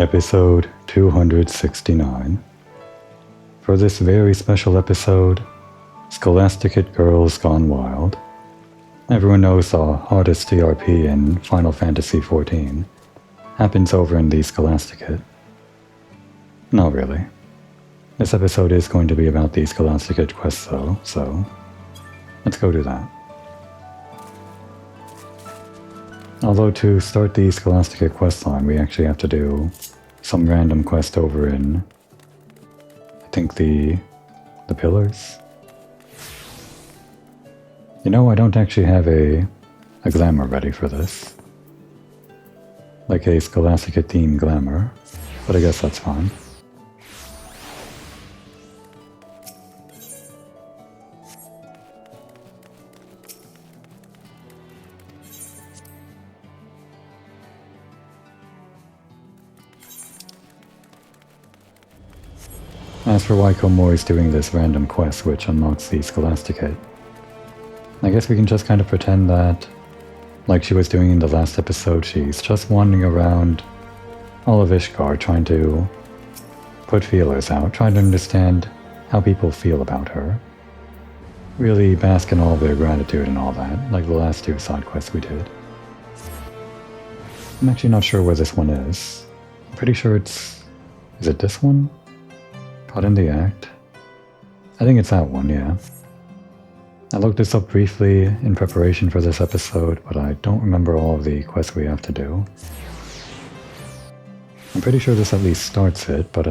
Episode 269. For this very special episode, Scholasticate Girls Gone Wild. Everyone knows the hardest TRP in Final Fantasy XIV happens over in the Scholasticate. Not really. This episode is going to be about the Scholasticate quests though, so let's go do that. Although to start the Scholasticate quest line, we actually have to do some random quest over in, I think, the Pillars. You know, I don't actually have a glamour ready for this. Like a Scholasticate themed glamour, but I guess that's fine. As for why Komori is doing this random quest which unlocks the Scholasticate, I guess we can just kind of pretend that, like she was doing in the last episode, she's just wandering around all of Ishgard trying to put feelers out, trying to understand how people feel about her. Really bask in all their gratitude and all that, like the last two side quests we did. I'm actually not sure where this one is. I'm pretty sure it's... is it this one? Caught in the Act. I think it's that one, yeah. I looked this up briefly in preparation for this episode, but I don't remember all of the quests we have to do. I'm pretty sure this at least starts it, but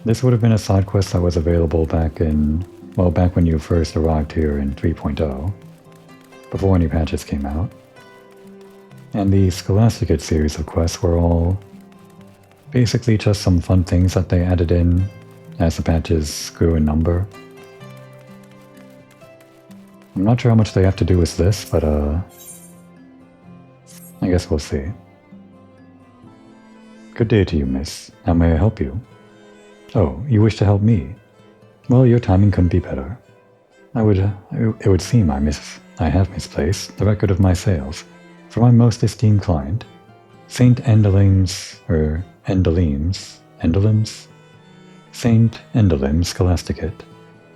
this would have been a side quest that was available back in, well, back when you first arrived here in 3.0, before any patches came out. And the Scholasticate series of quests were all basically just some fun things that they added in as the patches grew in number. I'm not sure how much they have to do with this, but I guess we'll see. Good day to you, miss. How may I help you? Oh, you wish to help me? Well, your timing couldn't be better. It would seem I have misplaced the record of my sales for my most esteemed client, Saint St. Endelim's Scholasticate.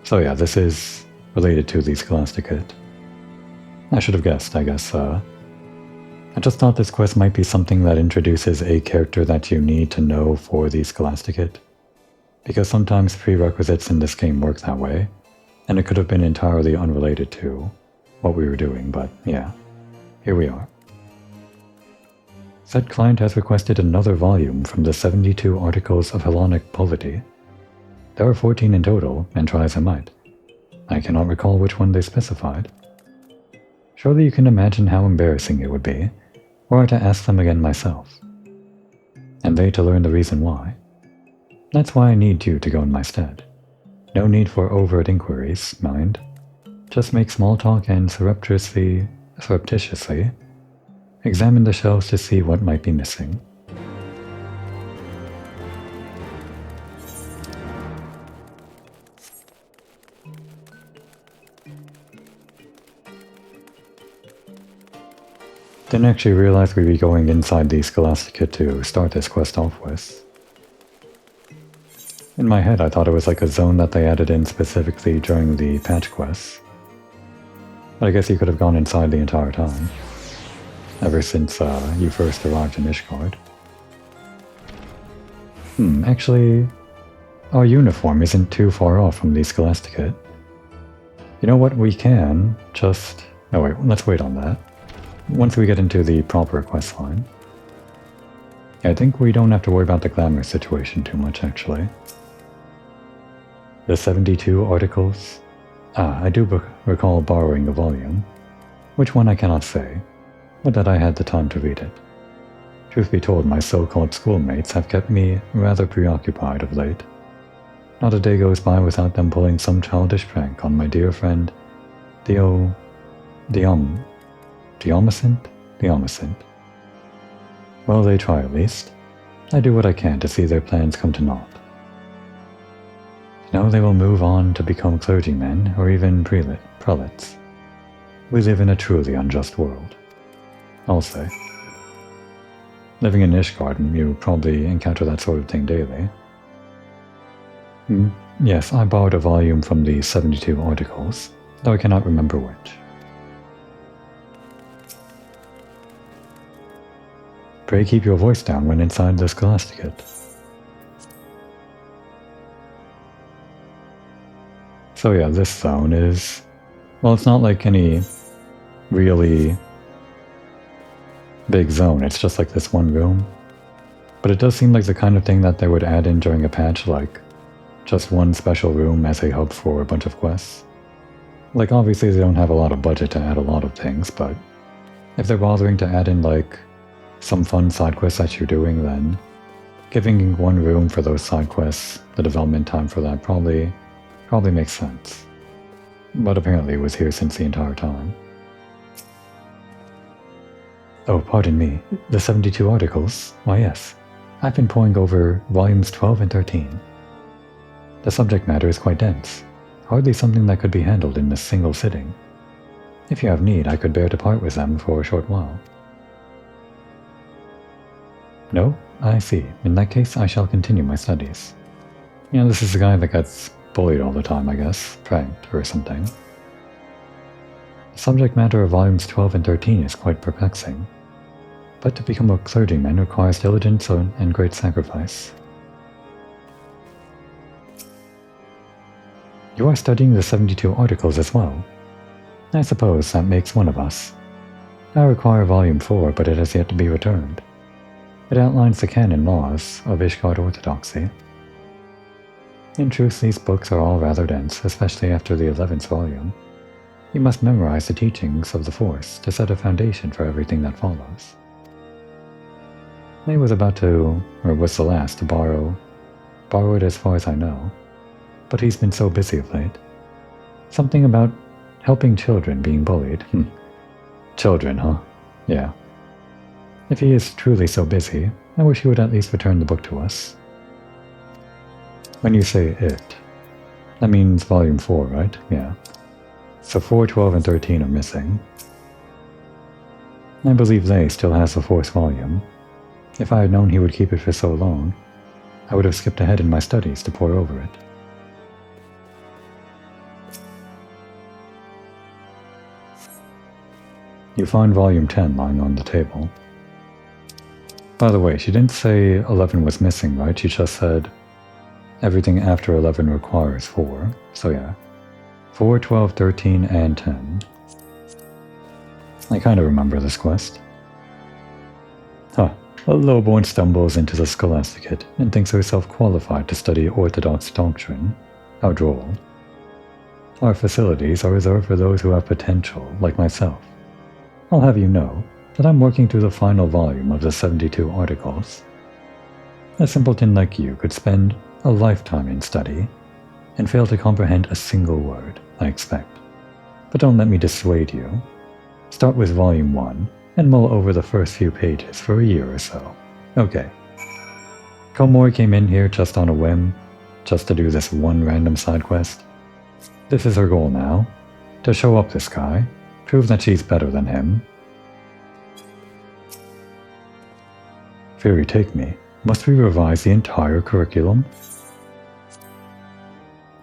So yeah, this is related to the Scholasticate. I should have guessed, I guess. I just thought this quest might be something that introduces a character that you need to know for the Scholasticate, because sometimes prerequisites in this game work that way, and it could have been entirely unrelated to what we were doing, but yeah, here we are. Said client has requested another volume from the 72 articles of Hellenic polity. There are 14 in total, and try as I might, I cannot recall which one they specified. Surely you can imagine how embarrassing it would be were I to ask them again myself, and they to learn the reason why. That's why I need you to go in my stead. No need for overt inquiries, mind. Just make small talk and surreptitiously examine the shelves to see what might be missing. Didn't actually realize we'd be going inside the Scholasticate to start this quest off with. In my head, I thought it was like a zone that they added in specifically during the patch quests. But I guess you could have gone inside the entire time, ever since you first arrived in Ishgard. Actually, our uniform isn't too far off from the Scholasticate. You know what, we can just... oh wait, let's wait on that. Once we get into the proper quest line. I think we don't have to worry about the glamour situation too much, actually. The 72 articles? I do recall borrowing a volume. Which one I cannot say, but that I had the time to read it. Truth be told, my so-called schoolmates have kept me rather preoccupied of late. Not a day goes by without them pulling some childish prank on my dear friend, the Omniscient. Well, they try at least. I do what I can to see their plans come to naught. You know, they will move on to become clergymen or even prelates. We live in a truly unjust world, I'll say. Living in Ishgarden, you probably encounter that sort of thing daily. Yes, I borrowed a volume from the 72 articles, though I cannot remember which. Pray keep your voice down when inside the Scholasticate. So yeah, this zone is... well, it's not like any really big zone, it's just like this one room. But it does seem like the kind of thing that they would add in during a patch, like just one special room as a hub for a bunch of quests. Like, obviously they don't have a lot of budget to add a lot of things, but if they're bothering to add in, like, some fun side quests that you're doing, then giving one room for those side quests, the development time for that probably makes sense. But apparently it was here since the entire time. Oh, pardon me, the 72 articles? Why yes, I've been poring over volumes 12 and 13. The subject matter is quite dense, hardly something that could be handled in a single sitting. If you have need, I could bear to part with them for a short while. No? I see. In that case, I shall continue my studies. You know, this is the guy that gets bullied all the time, I guess. Pranked or something. The subject matter of volumes 12 and 13 is quite perplexing. But to become a clergyman requires diligence and great sacrifice. You are studying the 72 articles as well. I suppose that makes one of us. I require volume 4, but it has yet to be returned. It outlines the canon laws of Ishgard orthodoxy. In truth, these books are all rather dense, especially after the 11th volume. You must memorize the teachings of the Force to set a foundation for everything that follows. I was about to, or was the last to borrow it as far as I know, but he's been so busy of late. Something about helping children being bullied. Children, huh? Yeah. If he is truly so busy, I wish he would at least return the book to us. When you say it, that means volume 4, right? Yeah. So 4, 12, and 13 are missing. I believe Lay still has the 4th volume. If I had known he would keep it for so long, I would have skipped ahead in my studies to pore over it. You find volume 10 lying on the table. By the way, she didn't say 11 was missing, right? She just said everything after 11 requires 4. So yeah. 4, 12, 13, and 10. I kind of remember this quest. Huh. A lowborn stumbles into the Scholasticate and thinks herself qualified to study orthodox doctrine. How droll. Our facilities are reserved for those who have potential, like myself. I'll have you know that I'm working through the final volume of the 72 articles. A simpleton like you could spend a lifetime in study and fail to comprehend a single word, I expect. But don't let me dissuade you. Start with volume 1 and mull over the first few pages for a year or so. Okay. Komori came in here just on a whim, just to do this one random side quest. This is her goal now, to show up this guy, prove that she's better than him. Fury take me. Must we revise the entire curriculum?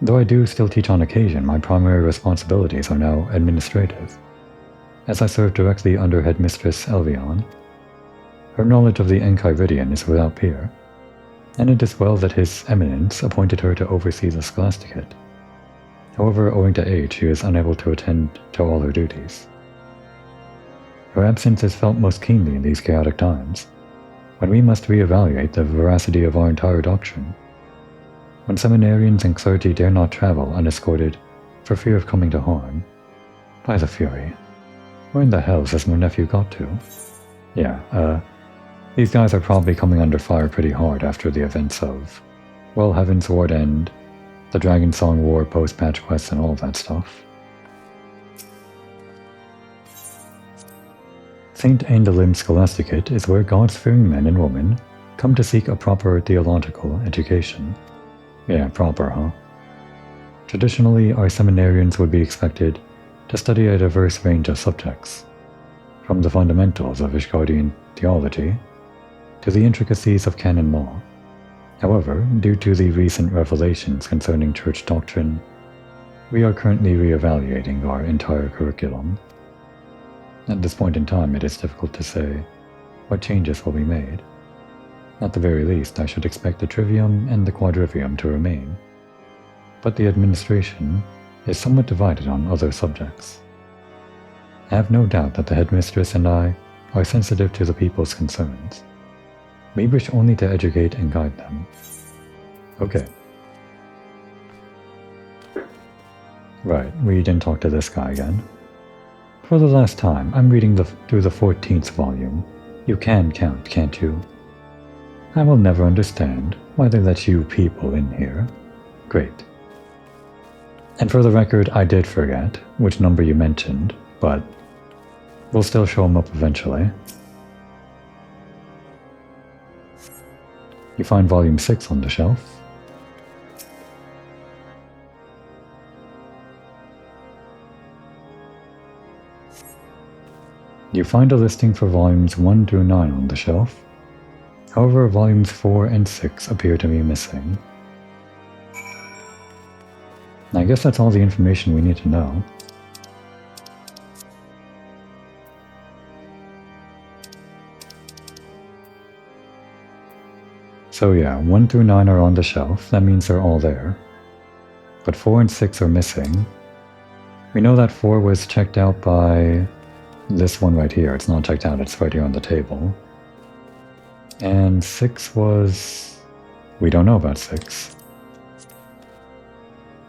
Though I do still teach on occasion, my primary responsibilities are now administrative, as I serve directly under Headmistress Elvion. Her knowledge of the Enchiridion is without peer, and it is well that His Eminence appointed her to oversee the Scholasticate. However, owing to age, she is unable to attend to all her duties. Her absence is felt most keenly in these chaotic times, when we must reevaluate the veracity of our entire doctrine. When seminarians and clergy dare not travel unescorted for fear of coming to harm. By the Fury, where in the hells has my nephew got to? Yeah, these guys are probably coming under fire pretty hard after the events of, well, Heavensward and the Dragon Song War post-patch quests and all that stuff. St. Aindalim Scholasticate is where God-fearing men and women come to seek a proper theological education. Yeah, proper, huh? Traditionally, our seminarians would be expected to study a diverse range of subjects, from the fundamentals of Ishgardian theology to the intricacies of canon law. However, due to the recent revelations concerning church doctrine, we are currently re-evaluating our entire curriculum. At this point in time, it is difficult to say what changes will be made. At the very least, I should expect the trivium and the quadrivium to remain, but the administration is somewhat divided on other subjects. I have no doubt that the headmistress and I are sensitive to the people's concerns. We wish only to educate and guide them. Okay. Right, we didn't talk to this guy again. For the last time, I'm reading through the 14th volume. You can count, can't you? I will never understand why they let you people in here. Great. And for the record, I did forget which number you mentioned, but we'll still show them up eventually. You find volume 6 on the shelf. You find a listing for volumes 1 through 9 on the shelf. However, volumes 4 and 6 appear to be missing. I guess that's all the information we need to know. So yeah, 1 through 9 are on the shelf, that means they're all there. But 4 and 6 are missing. We know that 4 was checked out by this one right here. It's not checked out, it's right here on the table. And 6 was... we don't know about 6.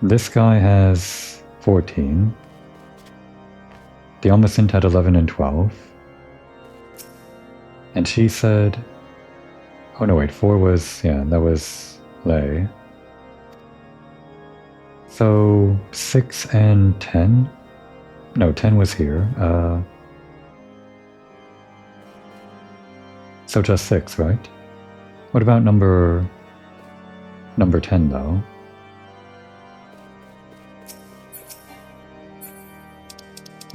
This guy has 14. The Omniscient had 11 and 12. And she said... oh no, wait, 4 was... yeah, that was Lay. So 6 and 10? No, 10 was here. So just 6, right? What about number 10 though?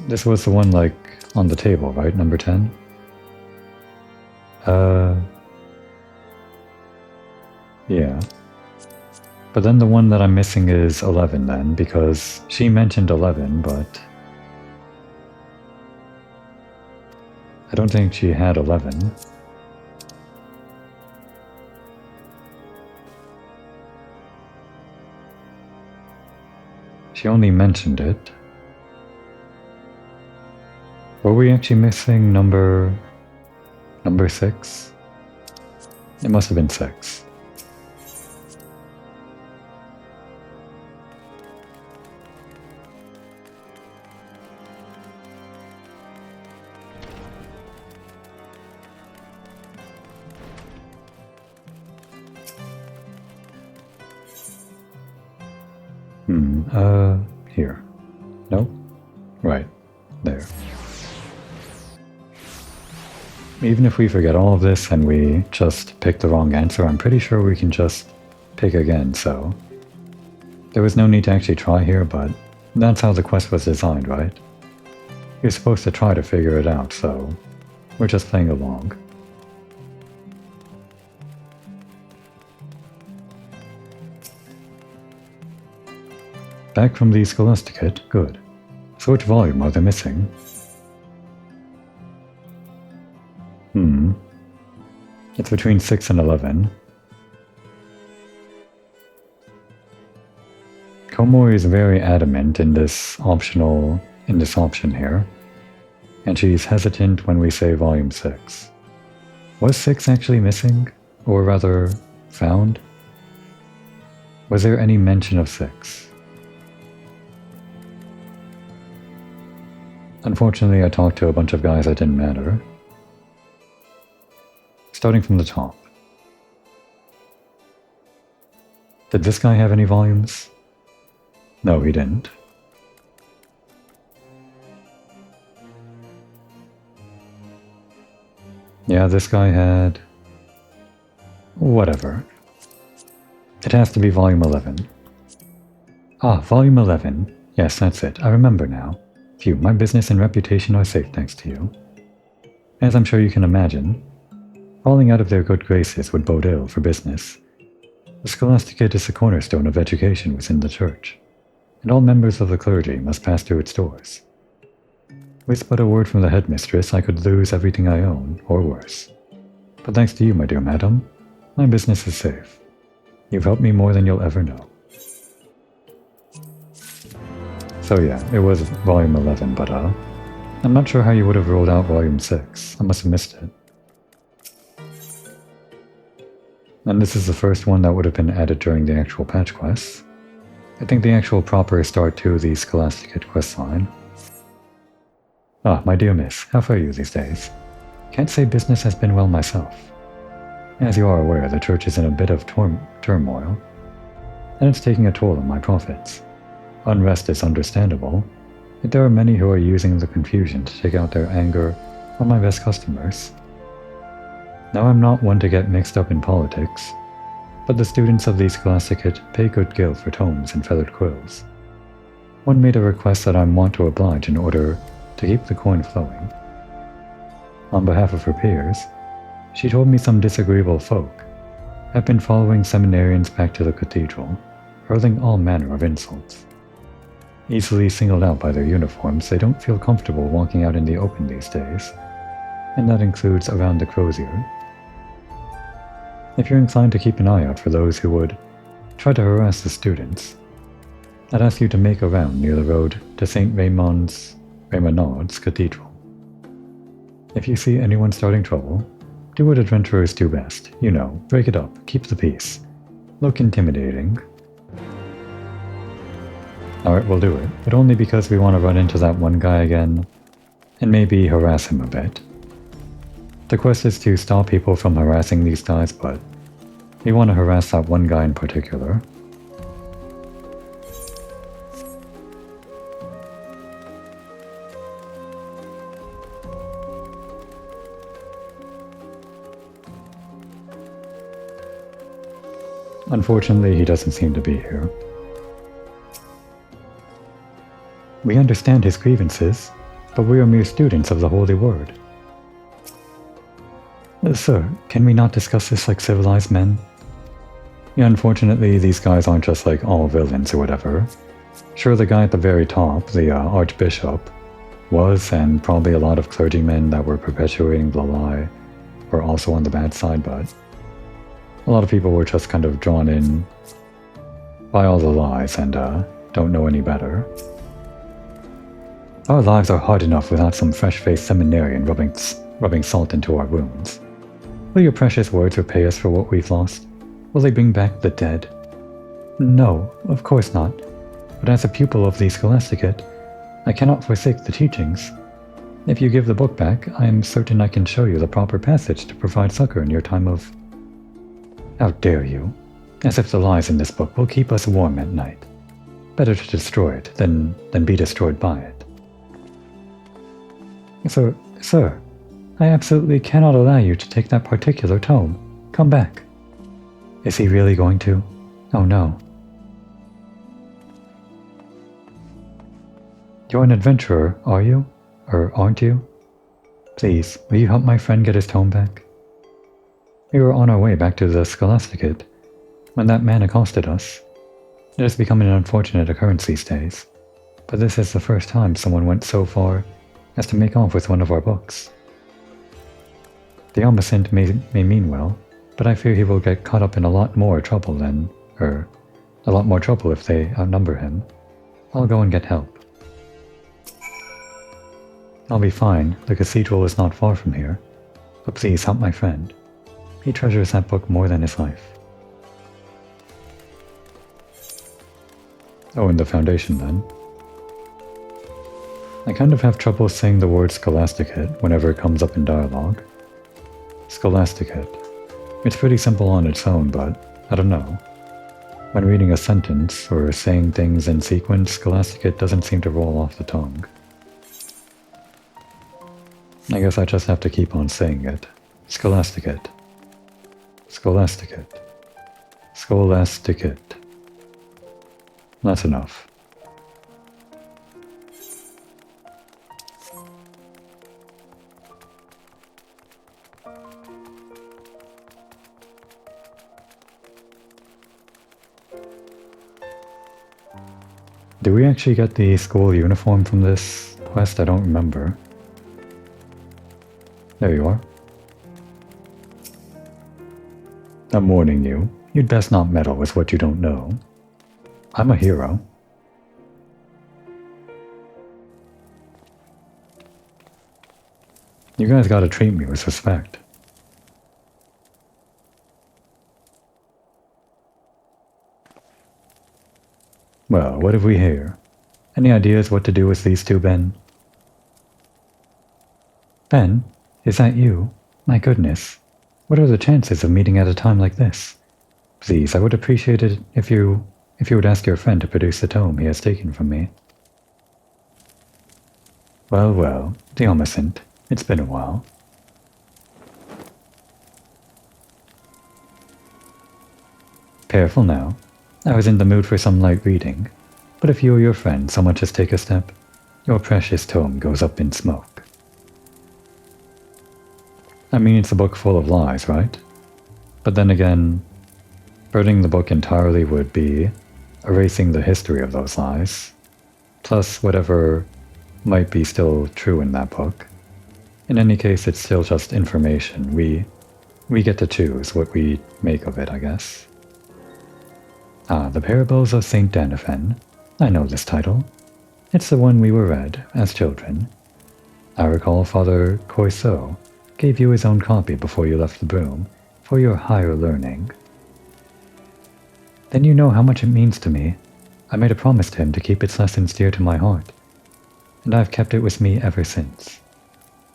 This was the one like on the table, right? Number 10? Yeah. But then the one that I'm missing is 11 then, because she mentioned 11, but I don't think she had 11. She only mentioned it. Were we actually missing number 6? It must have been 6. Here. Nope. Right. There. Even if we forget all of this and we just pick the wrong answer, I'm pretty sure we can just pick again, so... there was no need to actually try here, but that's how the quest was designed, right? You're supposed to try to figure it out, so we're just playing along. Back from the Scholasticate, good. So which volume are they missing? It's between 6 and 11. Komori is very adamant in this option here, and she's hesitant when we say volume 6. Was 6 actually missing? Or rather, found? Was there any mention of 6? Unfortunately, I talked to a bunch of guys that didn't matter. Starting from the top. Did this guy have any volumes? No, he didn't. Yeah, this guy had... whatever. It has to be volume 11. Ah, volume 11. Yes, that's it. I remember now. Phew, my business and reputation are safe thanks to you. As I'm sure you can imagine, Falling out of their good graces would bode ill for business. The Scholasticate is the cornerstone of education within the Church, and all members of the clergy must pass through its doors. With but a word from the headmistress, I could lose everything I own, or worse. But thanks to you, my dear madam, my business is safe. You've helped me more than you'll ever know. So yeah, it was volume 11, but I'm not sure how you would have rolled out volume 6. I must have missed it. And this is the first one that would have been added during the actual patch quests. I think the actual proper start to the Scholasticate quest line. Ah, my dear miss, how fare you these days? Can't say business has been well myself. As you are aware, the church is in a bit of turmoil, and it's taking a toll on my profits. Unrest is understandable, yet there are many who are using the confusion to take out their anger on my best customers. Now I'm not one to get mixed up in politics, but the students of the Scholasticate pay good gilt for tomes and feathered quills. One made a request that I want to oblige in order to keep the coin flowing. On behalf of her peers, she told me some disagreeable folk have been following seminarians back to the cathedral, hurling all manner of insults. Easily singled out by their uniforms, they don't feel comfortable walking out in the open these days, and that includes around the crozier. If you're inclined to keep an eye out for those who would try to harass the students, I'd ask you to make a round near the road to St. Raymond's Cathedral. If you see anyone starting trouble, do what adventurers do best. You know, break it up, keep the peace. Look intimidating. Alright, we'll do it, but only because we want to run into that one guy again, and maybe harass him a bit. The quest is to stop people from harassing these guys, but we want to harass that one guy in particular. Unfortunately, he doesn't seem to be here. We understand his grievances, but we are mere students of the Holy Word. Sir, can we not discuss this like civilized men? Yeah, unfortunately, these guys aren't just like all villains or whatever. Sure, the guy at the very top, the Archbishop, was, and probably a lot of clergymen that were perpetuating the lie were also on the bad side, but a lot of people were just kind of drawn in by all the lies and don't know any better. Our lives are hard enough without some fresh-faced seminarian rubbing salt into our wounds. Will your precious words repay us for what we've lost? Will they bring back the dead? No, of course not. But as a pupil of the Scholasticate, I cannot forsake the teachings. If you give the book back, I am certain I can show you the proper passage to provide succor in your time of... How dare you? As if the lies in this book will keep us warm at night. Better to destroy it than be destroyed by it. Sir, I absolutely cannot allow you to take that particular tome. Come back. Is he really going to? Oh no. You're an adventurer, are you? Or aren't you? Please, will you help my friend get his tome back? We were on our way back to the Scholasticate when that man accosted us. It has become an unfortunate occurrence these days, but this is the first time someone went so far as to make off with one of our books. The omniscient may mean well, but I fear he will get caught up in a lot more trouble if they outnumber him. I'll go and get help. I'll be fine, the cathedral is not far from here, but please help my friend. He treasures that book more than his life. Oh, and the Foundation then. I kind of have trouble saying the word Scholasticate whenever it comes up in dialogue. Scholasticate. It's pretty simple on its own, but I don't know. When reading a sentence or saying things in sequence, Scholasticate doesn't seem to roll off the tongue. I guess I just have to keep on saying it. Scholasticate. Scholasticate. Scholasticate. That's enough. Do we actually get the school uniform from this quest? I don't remember. There you are. I'm warning you, you'd best not meddle with what you don't know. I'm a hero. You guys gotta treat me with respect. Well, what have we here? Any ideas what to do with these two, Ben? Ben, is that you? My goodness. What are the chances of meeting at a time like this? Please, I would appreciate it if you would ask your friend to produce the tome he has taken from me. Well, well, the omniscient. It's been a while. Careful now. I was in the mood for some light reading, but if you or your friend so much as take a step, your precious tome goes up in smoke. I mean, it's a book full of lies, right? But then again, burning the book entirely would be erasing the history of those lies, plus whatever might be still true in that book. In any case, it's still just information. We get to choose what we make of it, I guess. Ah, The Parables of Saint Danaphen. I know this title. It's the one we were read as children. I recall Father Coiseau gave you his own copy before you left the broom for your higher learning. Then you know how much it means to me. I made a promise to him to keep its lessons dear to my heart, and I've kept it with me ever since.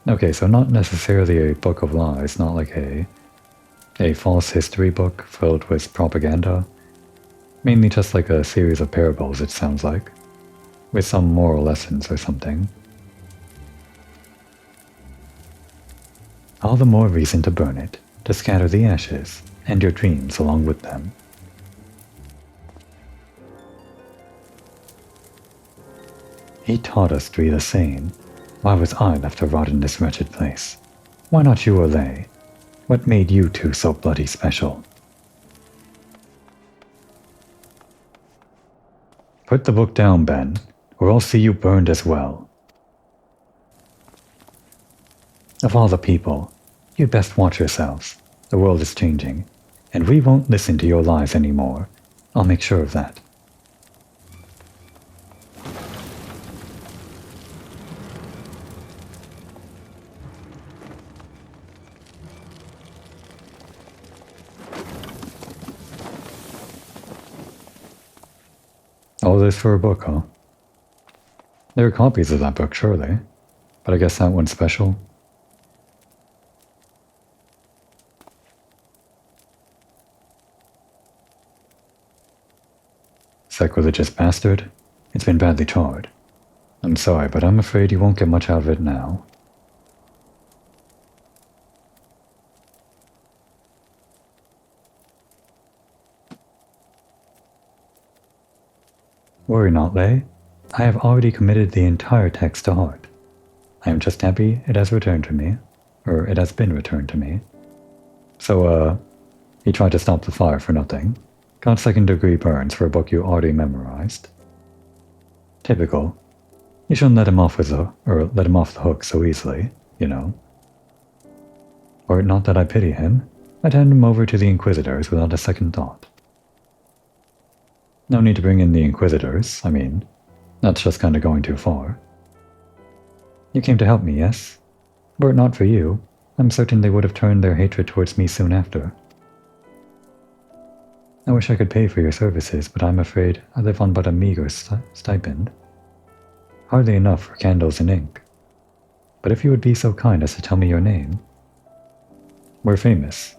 Okay, so not necessarily a book of lies, not like a false history book filled with propaganda. Mainly just like a series of parables, it sounds like, with some moral lessons or something. All the more reason to burn it, to scatter the ashes, and your dreams along with them. He taught us to be the sane. Why was I left to rot in this wretched place? Why not you or they? What made you two so bloody special? Put the book down, Ben, or I'll see you burned as well. Of all the people, you'd best watch yourselves. The world is changing, and we won't listen to your lies anymore. I'll make sure of that. All this for a book, huh? There are copies of that book, surely. But I guess that one's special. Sacrilegious bastard. It's been badly charred. I'm sorry, but I'm afraid you won't get much out of it now. Worry not, Lay. I have already committed the entire text to heart. I am just happy it has returned to me, or it has been returned to me. So, he tried to stop the fire for nothing. Got second-degree burns for a book you already memorized. Typical. You shouldn't let him off the hook so easily, you know. Were it not that I pity him, I'd hand him over to the Inquisitors without a second thought. No need to bring in the Inquisitors, I mean, that's just kinda going too far. You came to help me, yes? Were it not for you, I'm certain they would have turned their hatred towards me soon after. I wish I could pay for your services, but I'm afraid I live on but a meager stipend. Hardly enough for candles and ink. But if you would be so kind as to tell me your name. We're famous.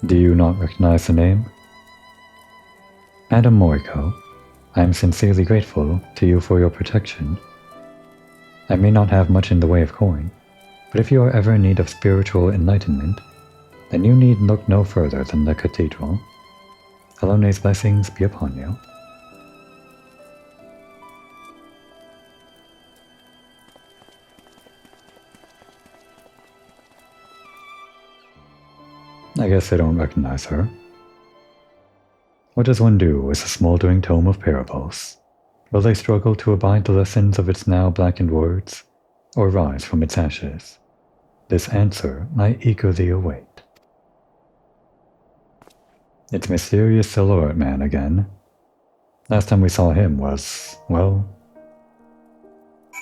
Do you not recognize the name? Madame Moriko, I am sincerely grateful to you for your protection. I may not have much in the way of coin, but if you are ever in need of spiritual enlightenment, then you need look no further than the cathedral. Alone's blessings be upon you. I guess they don't recognize her. What does one do with a smoldering tome of parables? Will they struggle to abide the lessons of its now blackened words, or rise from its ashes? This answer I eagerly await. It's Mysterious Silhouette Man again. Last time we saw him was, well,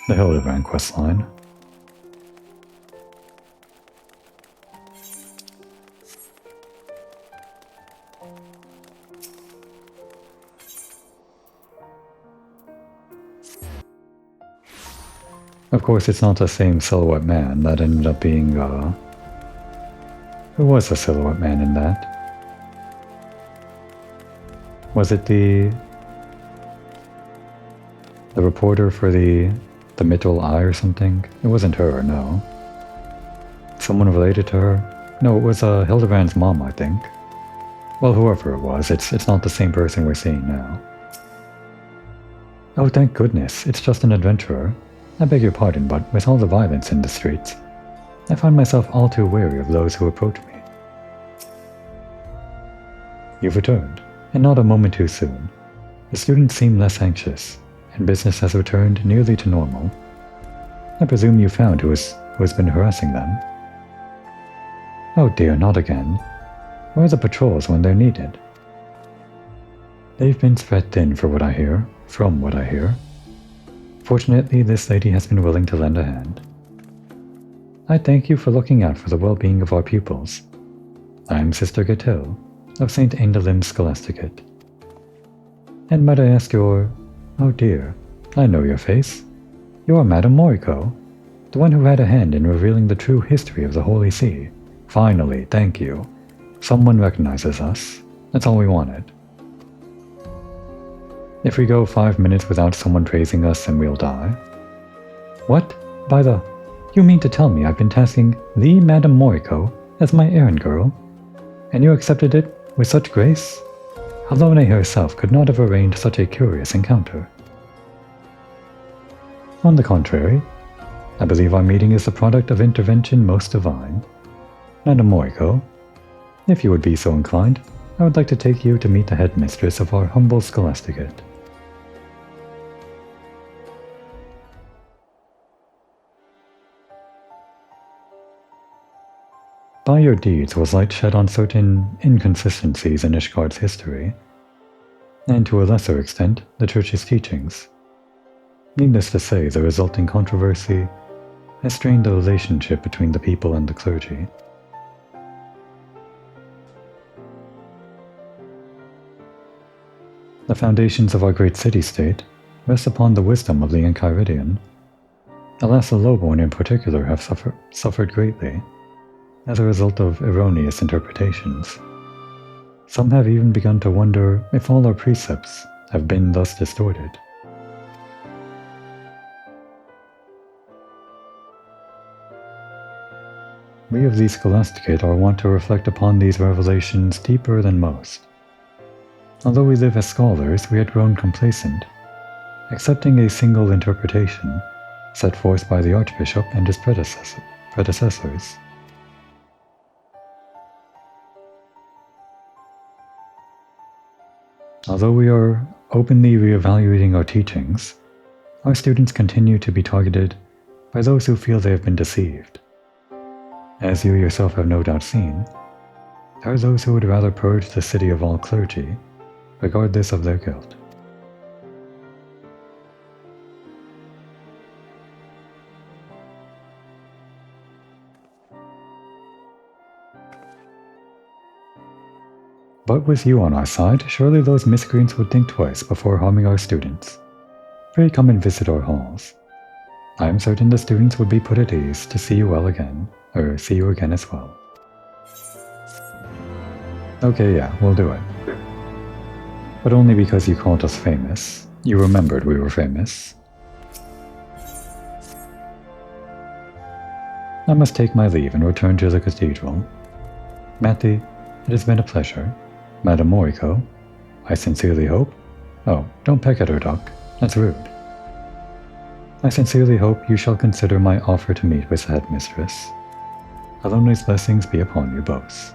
the Hildebrand questline. Of course, it's not the same Silhouette Man. That ended up being, who was the Silhouette Man in that? Was it the reporter for the Mithril Eye or something? It wasn't her, no. Someone related to her? No, it was Hildebrand's mom, I think. Well, whoever it was, it's not the same person we're seeing now. Oh, thank goodness, it's just an adventurer. I beg your pardon, but with all the violence in the streets, I find myself all too wary of those who approach me. You've returned, and not a moment too soon. The students seem less anxious, and business has returned nearly to normal. I presume you found who has been harassing them. Oh dear, not again. Where are the patrols when they're needed? They've been spread thin from what I hear. Fortunately, this lady has been willing to lend a hand. I thank you for looking out for the well-being of our pupils. I am Sister Gatil, of St. Aindalim's Scholasticate. And might I ask your... Oh dear, I know your face. You are Madame Moriko, the one who had a hand in revealing the true history of the Holy See. Finally, thank you. Someone recognizes us. That's all we wanted. If we go 5 minutes without someone praising us, then we'll die. What? You mean to tell me I've been tasking the Madame Moriko as my errand girl, and you accepted it with such grace? Alone herself could not have arranged such a curious encounter. On the contrary, I believe our meeting is the product of intervention most divine. Madame Moriko, if you would be so inclined, I would like to take you to meet the headmistress of our humble Scholasticate. By your deeds was light shed on certain inconsistencies in Ishgard's history, and to a lesser extent, the Church's teachings. Needless to say, the resulting controversy has strained the relationship between the people and the clergy. The foundations of our great city-state rest upon the wisdom of the Enchiridion. Alas, the lowborn in particular have suffered greatly, as a result of erroneous interpretations. Some have even begun to wonder if all our precepts have been thus distorted. We of the Scholasticate are wont to reflect upon these revelations deeper than most. Although we live as scholars, we had grown complacent, accepting a single interpretation set forth by the Archbishop and his predecessors. Although we are openly reevaluating our teachings, our students continue to be targeted by those who feel they have been deceived. As you yourself have no doubt seen, there are those who would rather purge the city of all clergy, regardless of their guilt. But with you on our side, surely those miscreants would think twice before harming our students. Pray come and visit our halls. I am certain the students would be put at ease to see you again as well. Okay, yeah, we'll do it. But only because you called us famous. You remembered we were famous. I must take my leave and return to the cathedral. Matthew, it has been a pleasure. Madame Moriko, I sincerely hope... Oh, don't peck at her, Doc. That's rude. I sincerely hope you shall consider my offer to meet with the headmistress. Alumni's blessings be upon you both.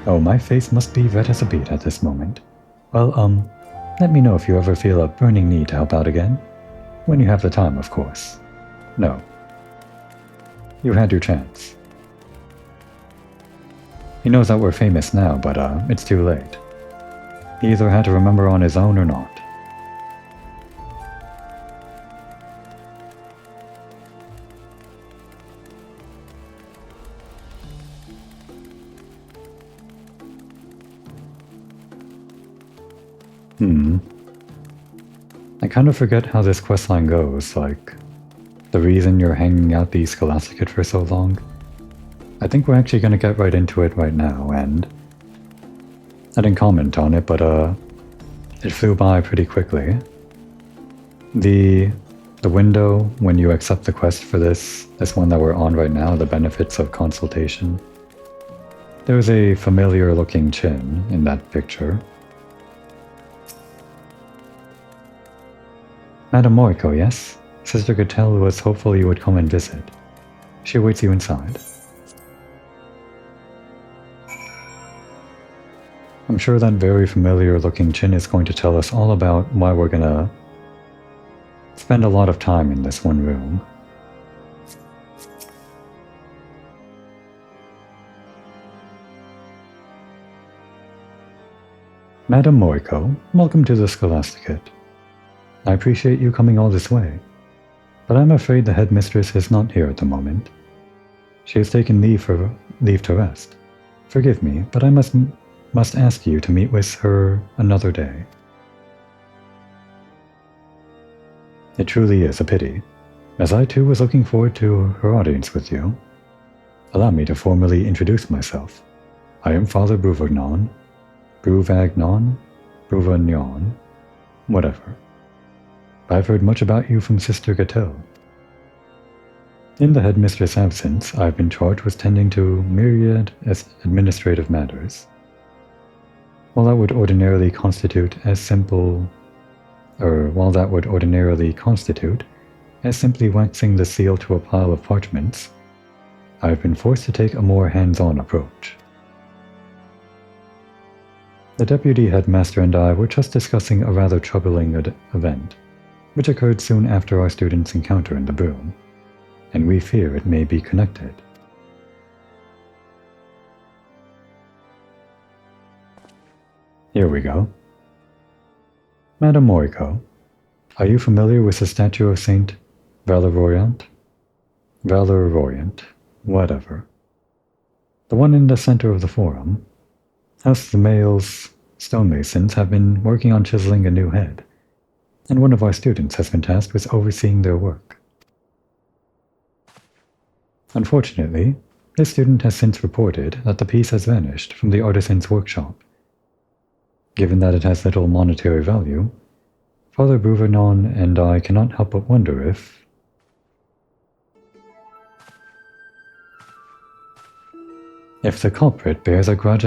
Oh, my face must be red as a beet at this moment. Well, let me know if you ever feel a burning need to help out again. When you have the time, of course. No. You had your chance. He knows that we're famous now, but it's too late. He either had to remember on his own or not. I kind of forget how this questline goes, like, the reason you're hanging out the Scholasticate for so long. I think we're actually gonna get right into it right now, and I didn't comment on it, but it flew by pretty quickly. The window when you accept the quest for this one that we're on right now, the benefits of consultation. There's a familiar looking chin in that picture. Madame Moriko, yes? Sister Gatel was hopeful you would come and visit. She awaits you inside. I'm sure that very familiar looking chin is going to tell us all about why we're gonna spend a lot of time in this one room. Madame Moriko, welcome to the Scholasticate. I appreciate you coming all this way, but I'm afraid the headmistress is not here at the moment. She has taken leave to rest. Forgive me, but I must ask you to meet with her another day. It truly is a pity, as I too was looking forward to her audience with you. Allow me to formally introduce myself. I am Father Bruvagnon, whatever. I've heard much about you from Sister Gatel. In the headmistress' absence, I've been charged with tending to myriad administrative matters. While that would ordinarily constitute as simply waxing the seal to a pile of parchments, I've been forced to take a more hands-on approach. The deputy headmaster and I were just discussing a rather troubling event, which occurred soon after our students' encounter in the broom, and we fear it may be connected. Here we go. Madame Moriko, are you familiar with the statue of Saint Valeriant? Whatever. The one in the center of the forum. Us, the males stonemasons, have been working on chiseling a new head, and one of our students has been tasked with overseeing their work. Unfortunately, this student has since reported that the piece has vanished from the artisan's workshop. Given that it has little monetary value, Father Bruvagnon and I cannot help but wonder if... the culprit bears a grudge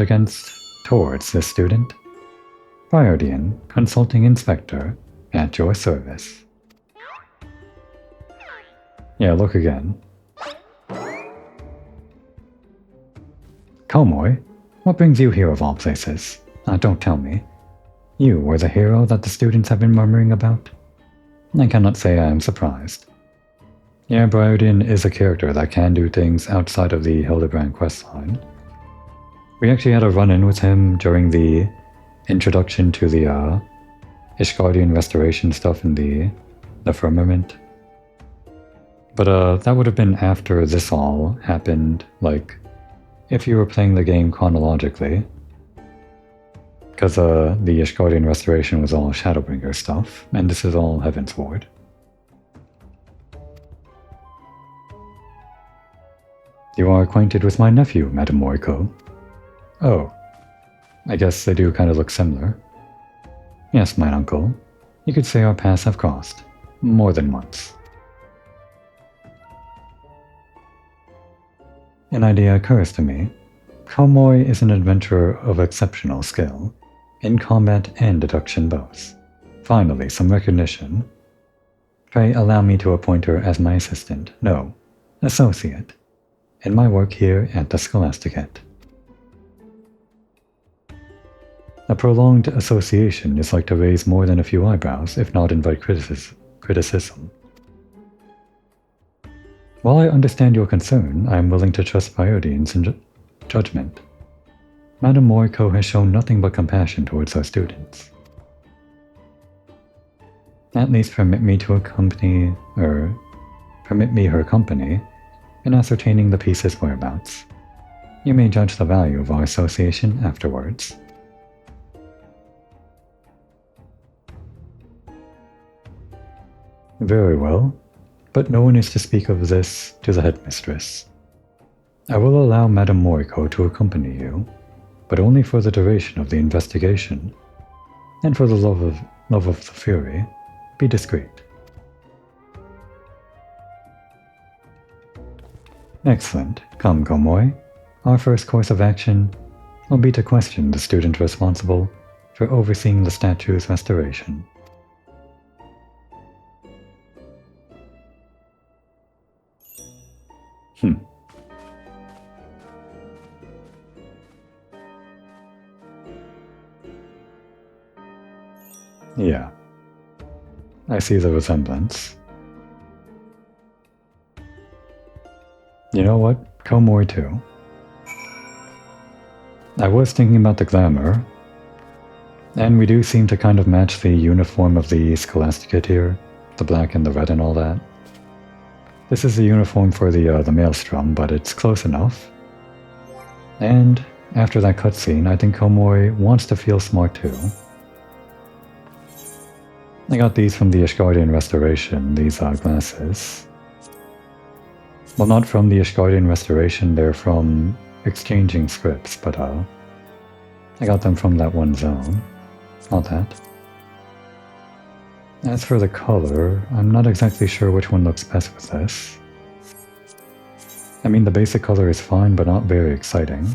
towards this student. Briardian, Consulting Inspector, at your service. Yeah, look again. Komoy, what brings you here of all places? Don't tell me. You were the hero that the students have been murmuring about? I cannot say I am surprised. Yeah, Briardian is a character that can do things outside of the Hildebrand questline. We actually had a run-in with him during the introduction to the Ishgardian restoration stuff in the firmament. But that would have been after this all happened, like, if you were playing the game chronologically. Because the Ishgardian restoration was all Shadowbringer stuff, and this is all Heavensward. You are acquainted with my nephew, Madame Moriko. Oh, I guess they do kind of look similar. Yes, my uncle. You could say our paths have crossed. More than once. An idea occurs to me. Komoy is an adventurer of exceptional skill, in combat and deduction both. Finally, some recognition. Pray allow me to appoint her as my assistant, no, associate, in my work here at the Scholasticate. A prolonged association is like to raise more than a few eyebrows, if not invite criticism. While I understand your concern, I am willing to trust Biodian's judgment. Madame Moriko has shown nothing but compassion towards our students. At least permit me her company in ascertaining the piece's whereabouts. You may judge the value of our association afterwards. Very well, but no one is to speak of this to the headmistress. I will allow Madame Moriko to accompany you, but only for the duration of the investigation, and for the love of the Fury, be discreet. Excellent. Come, Komoi. Our first course of action will be to question the student responsible for overseeing the statue's restoration. Yeah. I see the resemblance. You know what? Komoi too. I was thinking about the glamour, and we do seem to kind of match the uniform of the Scholasticate here, the black and the red and all that. This is the uniform for the Maelstrom, but it's close enough. And after that cutscene, I think Komoi wants to feel smart too. I got these from the Ishgardian Restoration, these glasses. Well, not from the Ishgardian Restoration, they're from exchanging scripts, but I got them from that one zone. Not that. As for the color, I'm not exactly sure which one looks best with this. I mean, the basic color is fine, but not very exciting.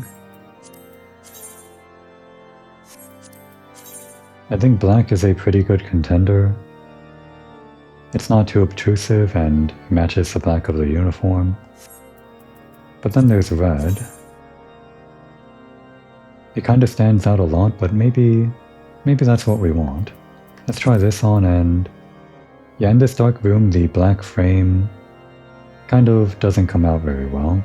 I think black is a pretty good contender. It's not too obtrusive and matches the black of the uniform. But then there's red. It kind of stands out a lot, but maybe that's what we want. Let's try this on, and yeah, in this dark room the black frame kind of doesn't come out very well.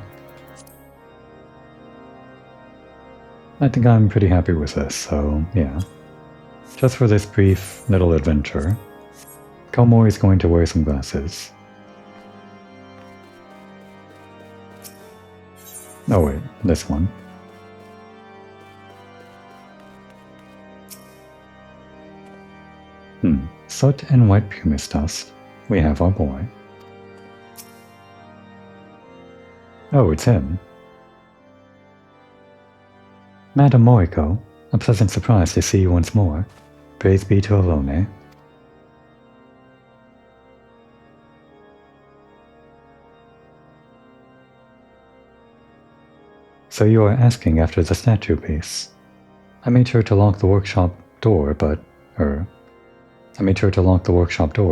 I think I'm pretty happy with this, so yeah. Just for this brief little adventure, Komoi is going to wear some glasses. Oh wait, this one. Soot and white pumice dust. We have our boy. Oh, it's him. Madame Moriko, a pleasant surprise to see you once more. Praise be to Alone. So you are asking after the statue piece. I made sure to lock the workshop door,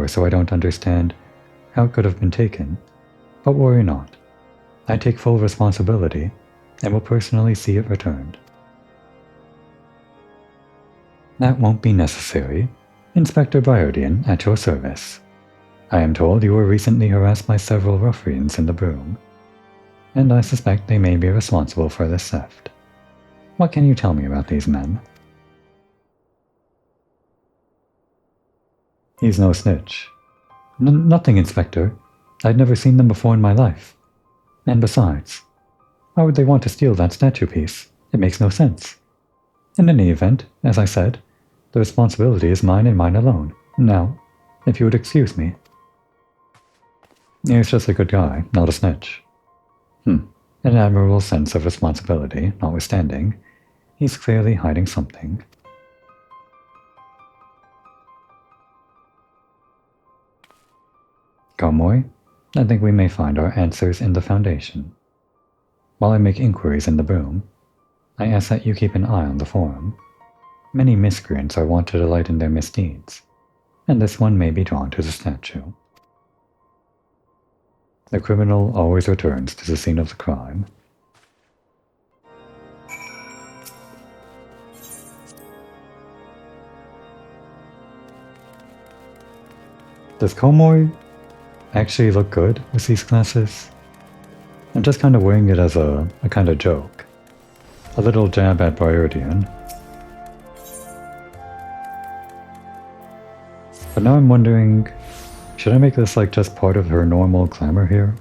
so I don't understand how it could have been taken. But worry not. I take full responsibility, and will personally see it returned. That won't be necessary. Inspector Biodian, at your service. I am told you were recently harassed by several ruffians in the broom, and I suspect they may be responsible for this theft. What can you tell me about these men? He's no snitch. Nothing, Inspector. I'd never seen them before in my life. And besides, why would they want to steal that statue piece? It makes no sense. In any event, as I said, the responsibility is mine and mine alone. Now, if you would excuse me. He's just a good guy, not a snitch. An admirable sense of responsibility, notwithstanding. He's clearly hiding something. Komoi, I think we may find our answers in the Foundation. While I make inquiries in the broom, I ask that you keep an eye on the forum. Many miscreants are wont to delight in their misdeeds, and this one may be drawn to the statue. The criminal always returns to the scene of the crime. Does Komoy actually look good with these glasses? I'm just kind of wearing it as a kind of joke. A little jab at Briardian. But now I'm wondering, should I make this like just part of her normal glamour here?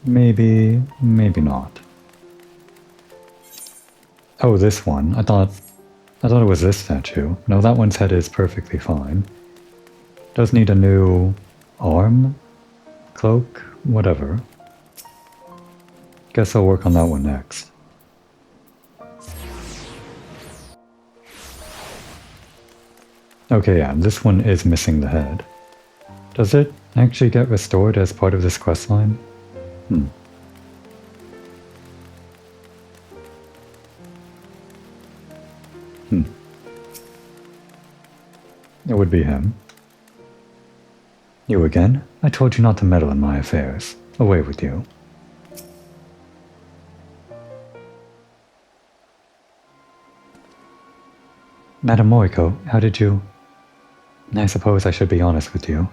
Maybe, maybe not. Oh, this one. I thought it was this statue. No, that one's head is perfectly fine. Does need a new arm? Cloak? Whatever. Guess I'll work on that one next. Okay, yeah, this one is missing the head. Does it actually get restored as part of this questline? It would be him. You again? I told you not to meddle in my affairs. Away with you. Madame Moriko, how did you... I suppose I should be honest with you.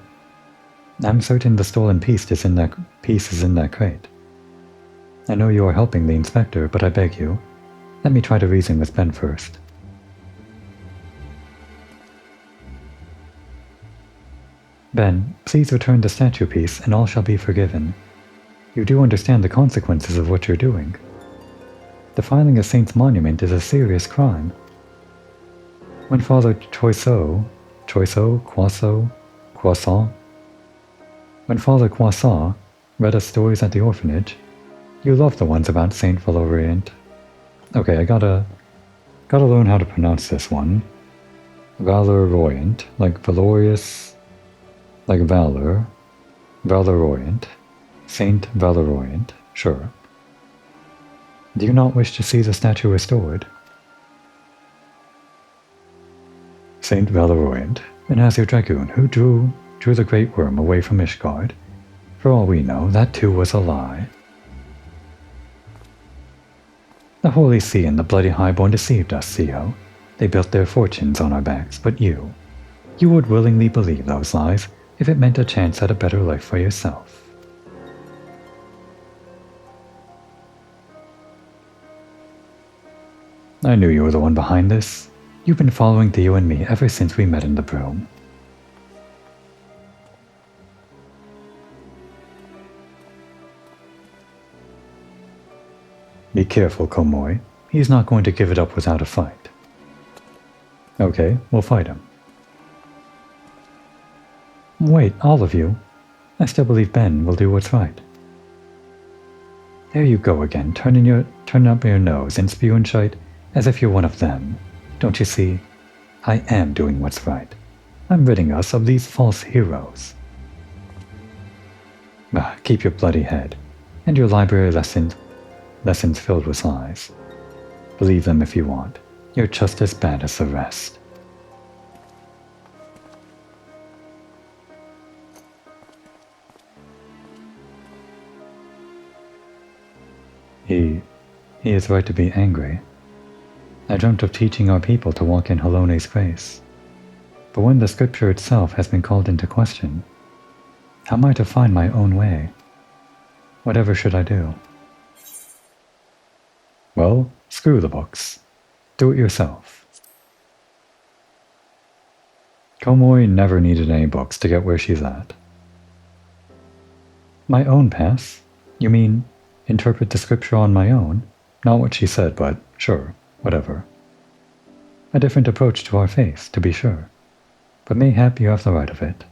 I'm certain the stolen piece is in that crate. I know you are helping the inspector, but I beg you, let me try to reason with Ben first. Ben, please return the statue piece and all shall be forgiven. You do understand the consequences of what you're doing. Defiling a saint's monument is a serious crime. When Father Croissant, when Father Croissant read us stories at the orphanage, you loved the ones about Saint Valorient. Okay, I gotta learn how to pronounce this one. Valorient, like valorious, like valor, Valorient, Saint Valorient, sure. Do you not wish to see the statue restored? Saint Valorant, and as your dragoon who drew the great worm away from Ishgard. For all we know, that too was a lie. The Holy See and the Bloody Highborn deceived us, Theo. They built their fortunes on our backs, but you would willingly believe those lies if it meant a chance at a better life for yourself. I knew you were the one behind this. You've been following Theo and me ever since we met in the broom. Be careful, Komoy. He's not going to give it up without a fight. Okay, we'll fight him. Wait, all of you. I still believe Ben will do what's right. There you go again, turning up your nose and spewing shite as if you're one of them. Don't you see? I am doing what's right. I'm ridding us of these false heroes. Keep your bloody head, and your library lessons filled with lies. Believe them if you want. You're just as bad as the rest. He is right to be angry. I dreamt of teaching our people to walk in Halone's grace. But when the scripture itself has been called into question, how am I to find my own way? Whatever should I do? Well, screw the books. Do it yourself. Komoy never needed any books to get where she's at. My own path? You mean, interpret the scripture on my own? Not what she said, but sure, whatever. A different approach to our faith, to be sure. But mayhap you have the right of it.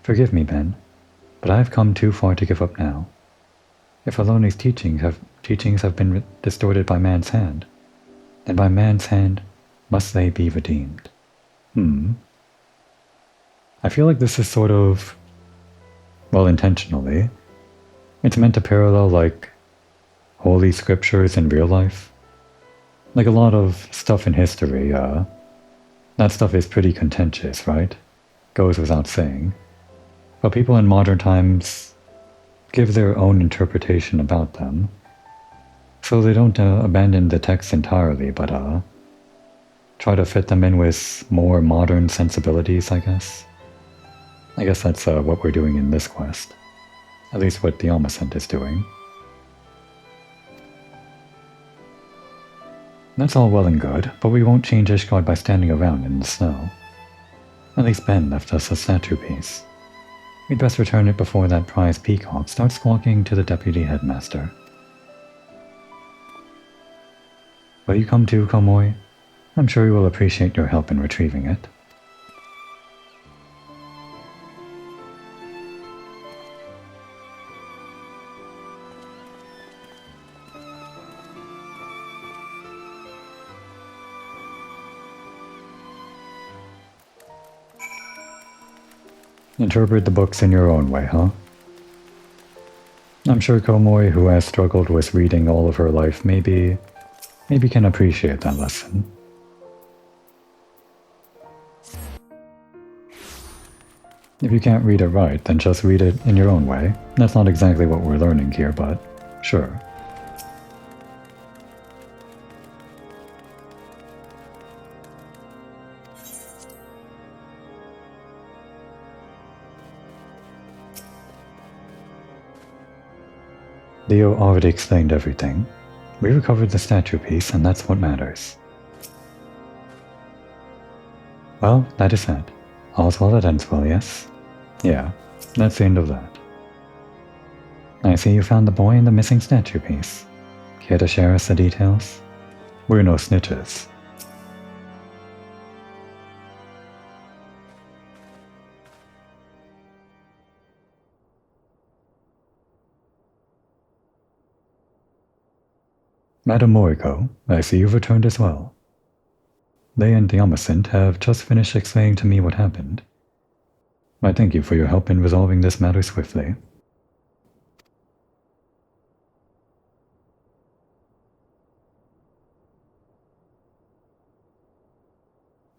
Forgive me, Ben, but I have come too far to give up now. If Halone's teachings have been distorted by man's hand, then by man's hand must they be redeemed. I feel like this is sort of, well, intentionally. It's meant to parallel, like, holy scriptures in real life. Like a lot of stuff in history, that stuff is pretty contentious, right? Goes without saying. But people in modern times give their own interpretation about them. So they don't abandon the text entirely, but try to fit them in with more modern sensibilities, I guess. I guess that's what we're doing in this quest. At least what the Omniscient is doing. That's all well and good, but we won't change Ishgard by standing around in the snow. At least Ben left us a statue piece. We'd best return it before that prize peacock starts squawking to the deputy headmaster. Will you come too, Komoy? I'm sure he will appreciate your help in retrieving it. Interpret the books in your own way, huh? I'm sure Komoy, who has struggled with reading all of her life, maybe can appreciate that lesson. If you can't read it right, then just read it in your own way. That's not exactly what we're learning here, but sure. Leo already explained everything. We recovered the statue piece, and that's what matters. Well, that is that. All's well that ends well, yes? Yeah, that's the end of that. I see you found the boy and the missing statue piece. Care to share us the details? We're no snitches. Madam Moriko, I see you've returned as well. They and the Omniscient have just finished explaining to me what happened. I thank you for your help in resolving this matter swiftly.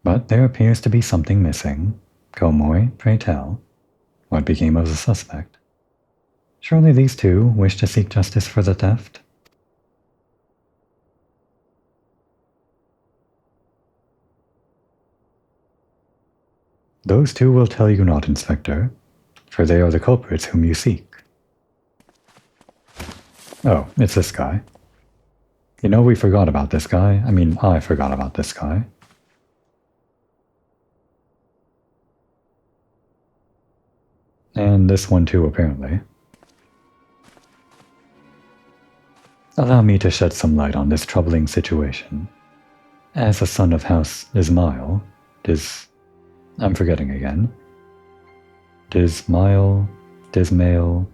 But there appears to be something missing. Komoy, pray tell, what became of the suspect? Surely these two wish to seek justice for the theft? Those two will tell you not, Inspector, for they are the culprits whom you seek. Oh, it's this guy. You know, we forgot about this guy. I mean, I forgot about this guy. And this one too, apparently. Allow me to shed some light on this troubling situation. As a son of House Ismail, I'm forgetting again. Dismail, Zamail,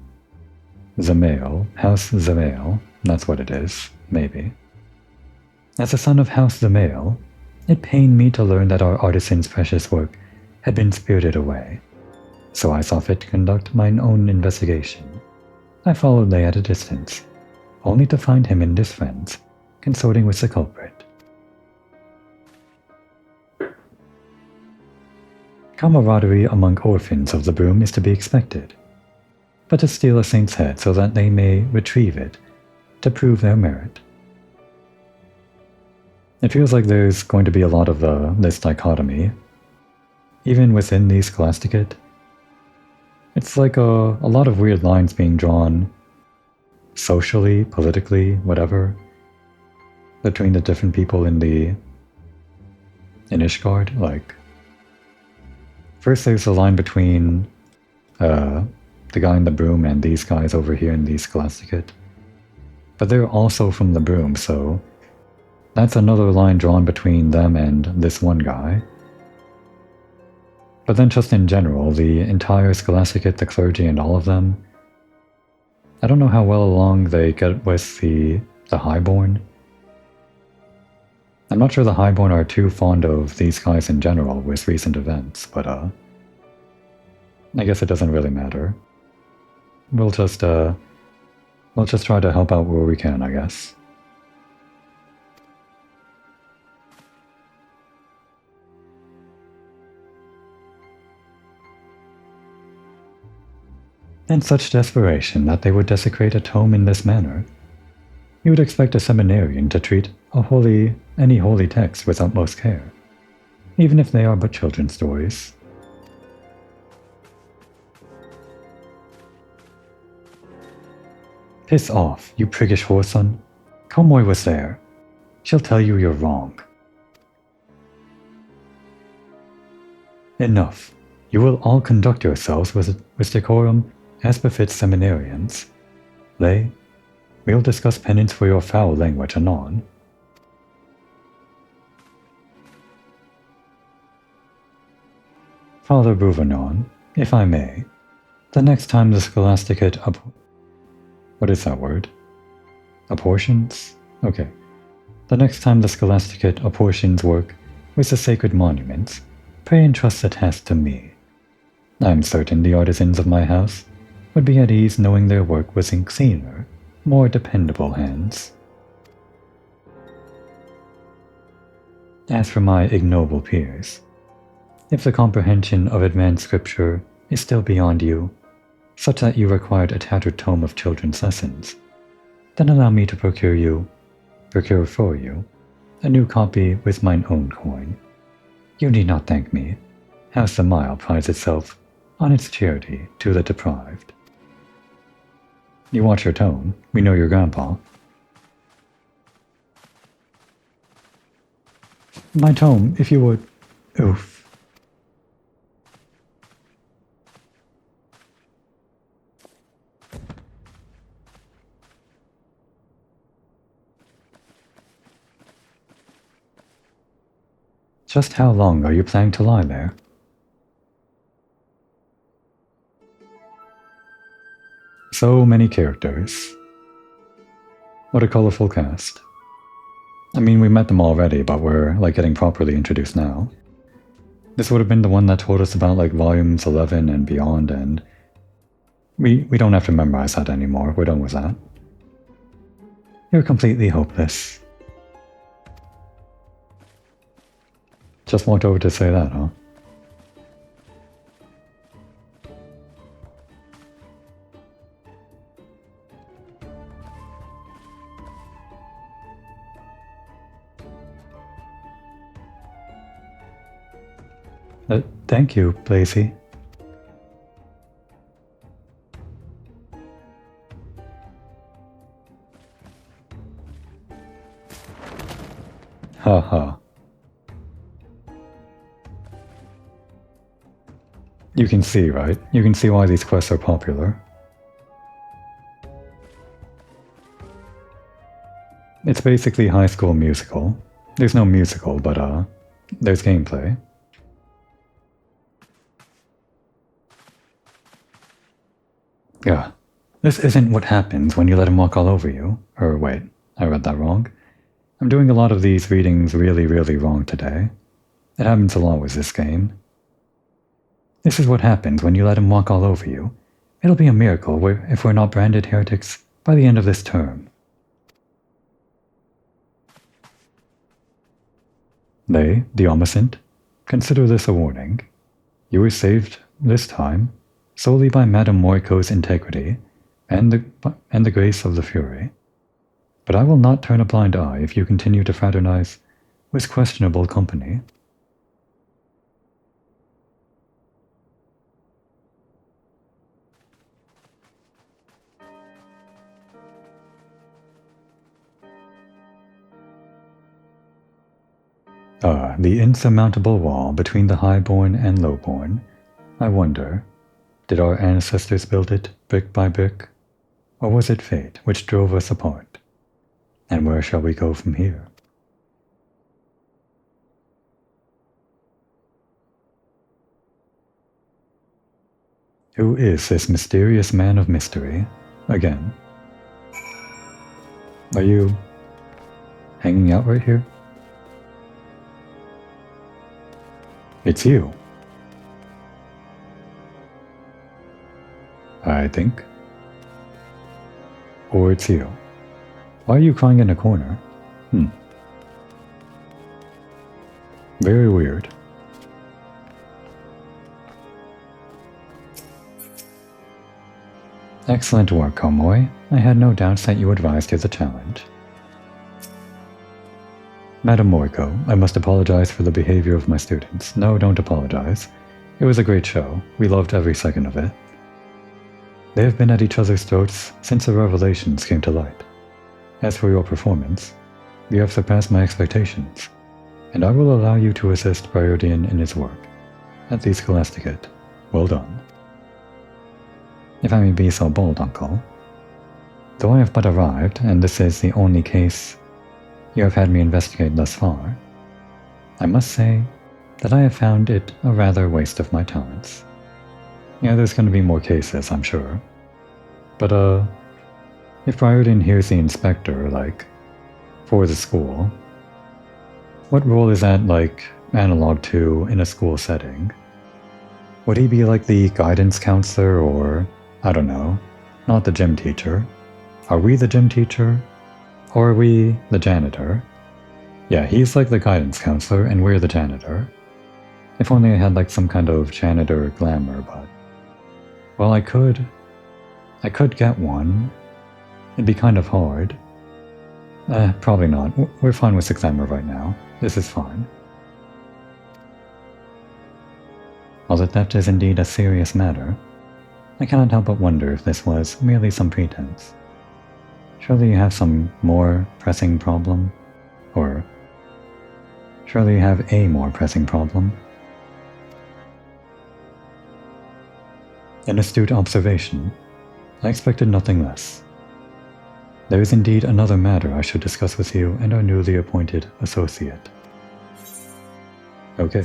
House Zamail, that's what it is, maybe. As a son of House Zamail, it pained me to learn that our artisan's precious work had been spirited away, so I saw fit to conduct mine own investigation. I followed Lay at a distance, only to find him and his friends consorting with the culprit. Camaraderie among orphans of the broom is to be expected, but to steal a saint's head so that they may retrieve it to prove their merit. It feels like there's going to be a lot of this dichotomy, even within the Scholasticate. It's like a lot of weird lines being drawn, socially, politically, whatever, between the different people in Ishgard. Like, first there's a line between the guy in the broom and these guys over here in the Scholasticate. But they're also from the broom, so that's another line drawn between them and this one guy. But then just in general, the entire Scholasticate, the clergy and all of them, I don't know how well along they get with the Highborn. I'm not sure the Highborn are too fond of these guys in general with recent events, but I guess it doesn't really matter. We'll just try to help out where we can, I guess. And such desperation that they would desecrate a tome in this manner. You would expect a seminarian to treat any holy text with utmost care. even if they are but children's stories. Piss off, you priggish whoreson. Komoy was there. She'll tell you you're wrong. Enough. You will all conduct yourselves with decorum as befits seminarians. Lay, we'll discuss penance for your foul language anon. Father Bouvanon, if I may, the next time the Scholasticate what is that word? Apportions? Okay. The next time the Scholasticate apportions work with the sacred monuments, pray entrust the task to me. I am certain the artisans of my house would be at ease knowing their work was in cleaner, more dependable hands. As for my ignoble peers, if the comprehension of advanced scripture is still beyond you, such that you required a tattered tome of children's lessons, then allow me to procure for you, a new copy with mine own coin. You need not thank me. House the Mile prides itself on its charity to the deprived. You watch your tone. We know your grandpa. My tome, if you would. Oof. Just how long are you planning to lie there? So many characters. What a colorful cast. I mean, we met them already, but we're, getting properly introduced now. This would have been the one that told us about, volumes 11 and beyond, and we don't have to memorize that anymore. We're done with that. You're completely hopeless. Just walked over to say that, huh? Thank you, Blazy. Haha. You can see, right? You can see why these quests are popular. It's basically High School Musical. There's no musical, but there's gameplay. Yeah, this isn't what happens when you let him walk all over you. Or wait, I read that wrong. I'm doing a lot of these readings really, really wrong today. It happens a lot with this game. This is what happens when you let him walk all over you. It'll be a miracle if we're not branded heretics by the end of this term. They, the omniscient, consider this a warning. You were saved, this time, solely by Madame Moriko's integrity and the grace of the Fury. But I will not turn a blind eye if you continue to fraternize with questionable company. The insurmountable wall between the highborn and lowborn. I wonder, did our ancestors build it brick by brick? Or was it fate which drove us apart? And where shall we go from here? Who is this mysterious man of mystery, again? Are you hanging out right here? It's you. I think. Or it's you. Why are you crying in a corner? Very weird. Excellent work, Komoy. I had no doubts that you would rise to the challenge. Madam Moriko, I must apologize for the behavior of my students. No, don't apologize. It was a great show. We loved every second of it. They have been at each other's throats since the revelations came to light. As for your performance, you have surpassed my expectations, and I will allow you to assist Priordian in his work. At the Scholasticate, well done. If I may be so bold, Uncle, though I have but arrived, and this is the only case you have had me investigate thus far, I must say that I have found it a rather waste of my talents. Yeah, there's going to be more cases, I'm sure. But, if Priordian hears the inspector, for the school, what role is that, analog to in a school setting? Would he be like the guidance counselor or, I don't know, not the gym teacher? Are we the gym teacher? Or are we the janitor? Yeah, he's like the guidance counselor and we're the janitor. If only I had some kind of janitor glamour, but... Well, I could get one. It'd be kind of hard. Probably not. We're fine with 6th Emma right now. This is fine. Although theft is indeed a serious matter, I cannot help but wonder if this was merely some pretense. Surely you have some more pressing problem? Or surely you have a more pressing problem? An astute observation. I expected nothing less. There is indeed another matter I should discuss with you and our newly appointed associate. Okay.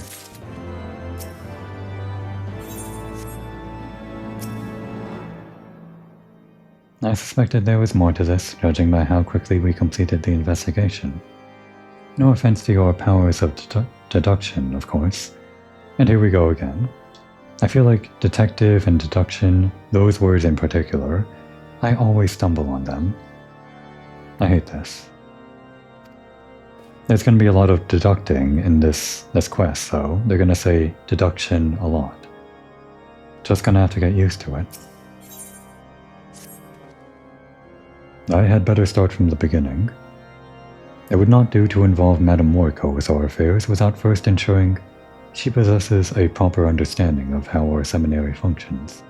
I suspected there was more to this, judging by how quickly we completed the investigation. No offense to your powers of deduction, of course. And here we go again. I feel like detective and deduction, those words in particular, I always stumble on them. I hate this. There's going to be a lot of deducting in this quest, so they're going to say deduction a lot. Just going to have to get used to it. I had better start from the beginning. It would not do to involve Madame Moriko with our affairs without first ensuring she possesses a proper understanding of how our seminary functions,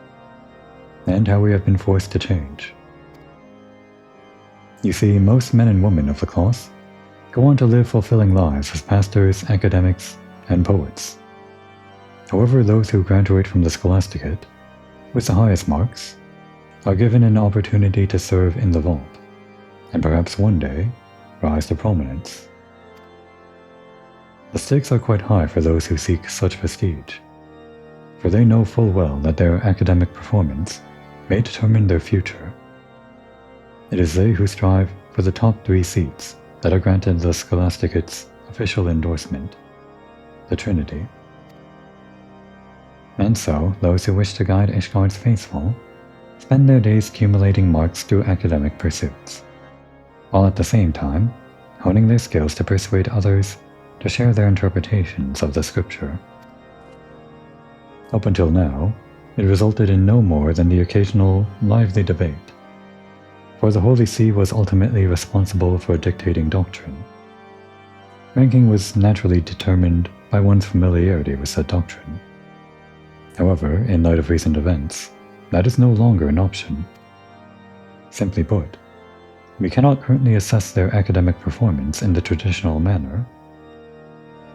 and how we have been forced to change. You see, most men and women of the class go on to live fulfilling lives as pastors, academics, and poets. However, those who graduate from the Scholasticate with the highest marks are given an opportunity to serve in the vault, and perhaps one day rise to prominence. The stakes are quite high for those who seek such prestige, for they know full well that their academic performance may determine their future. It is they who strive for the top 3 seats that are granted the Scholasticate's official endorsement, the Trinity. And so, those who wish to guide Ishgard's faithful spend their days accumulating marks through academic pursuits, while at the same time honing their skills to persuade others to share their interpretations of the scripture. Up until now, it resulted in no more than the occasional lively debate, for the Holy See was ultimately responsible for dictating doctrine. Ranking was naturally determined by one's familiarity with said doctrine. However, in light of recent events, that is no longer an option. Simply put, we cannot currently assess their academic performance in the traditional manner,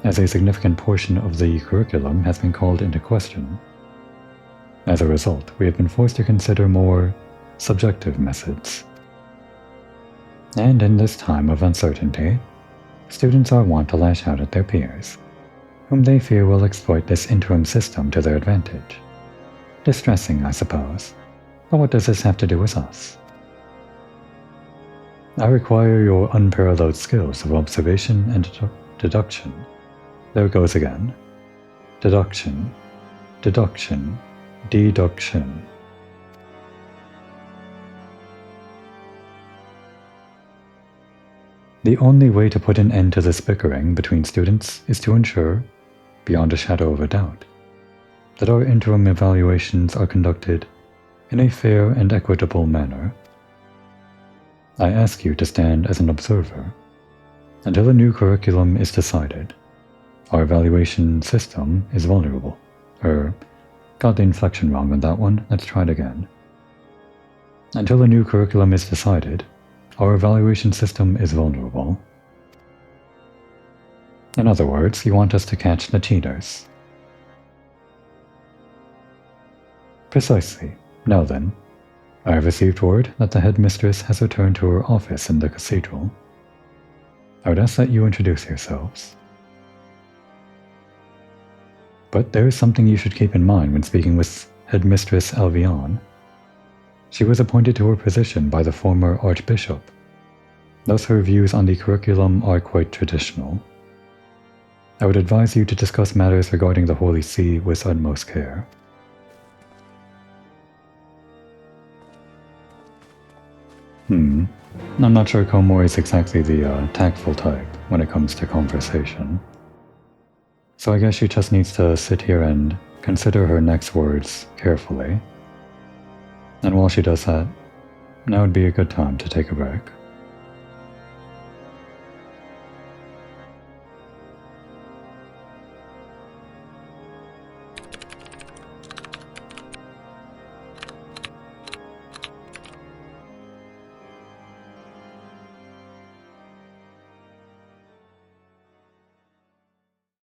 as a significant portion of the curriculum has been called into question. As a result, we have been forced to consider more subjective methods. And in this time of uncertainty, students are wont to lash out at their peers, whom they fear will exploit this interim system to their advantage. Distressing, I suppose, but what does this have to do with us? I require your unparalleled skills of observation and deduction. There it goes again. Deduction, deduction, deduction. The only way to put an end to this bickering between students is to ensure, beyond a shadow of a doubt, that our interim evaluations are conducted in a fair and equitable manner. I ask you to stand as an observer, Until a new curriculum is decided, our evaluation system is vulnerable. Got the inflection wrong on that one, let's try it again. Until a new curriculum is decided, our evaluation system is vulnerable. In other words, you want us to catch the cheaters. Precisely. Now then, I have received word that the headmistress has returned to her office in the cathedral. I would ask that you introduce yourselves. But there is something you should keep in mind when speaking with Headmistress Alvion. She was appointed to her position by the former Archbishop. Thus her views on the curriculum are quite traditional. I would advise you to discuss matters regarding the Holy See with utmost care. I'm not sure Komor is exactly the tactful type when it comes to conversation. So I guess she just needs to sit here and consider her next words carefully. And while she does that, now would be a good time to take a break.